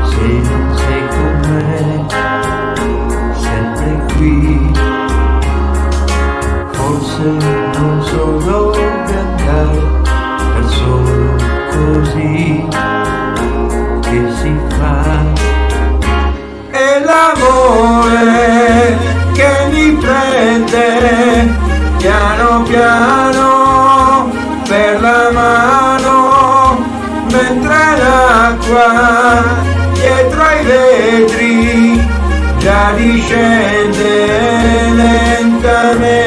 se non sei con me, sempre qui. Forse non so dove andare, è solo così che si fa. È l'amore che mi prende piano piano per la mano, mentre l'acqua dietro ai vetri già discende lentamente.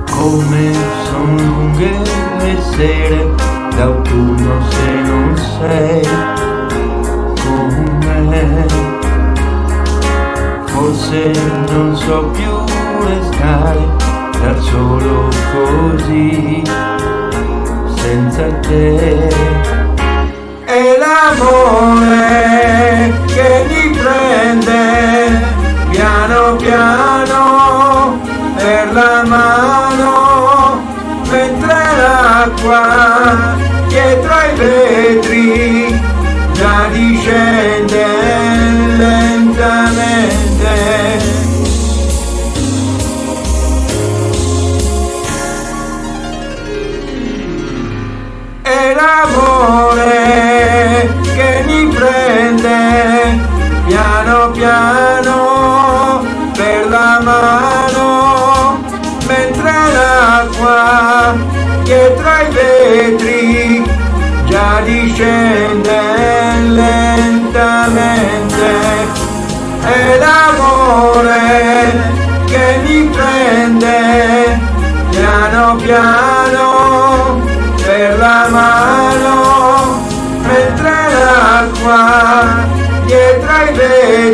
Come sono lunghe le sere d'autunno se non sei con me. Forse non so più restare da solo così senza te. È l'amore che mi prende piano piano per la mano, mentre l'acqua dietro ai vetri già discende lentamente. È l'amore che mi prende piano piano per la mano, mentre l'acqua dietro ai vetri già discende lentamente. È l'amore che mi prende piano piano per la mano, mentre l'acqua dietro ai vetri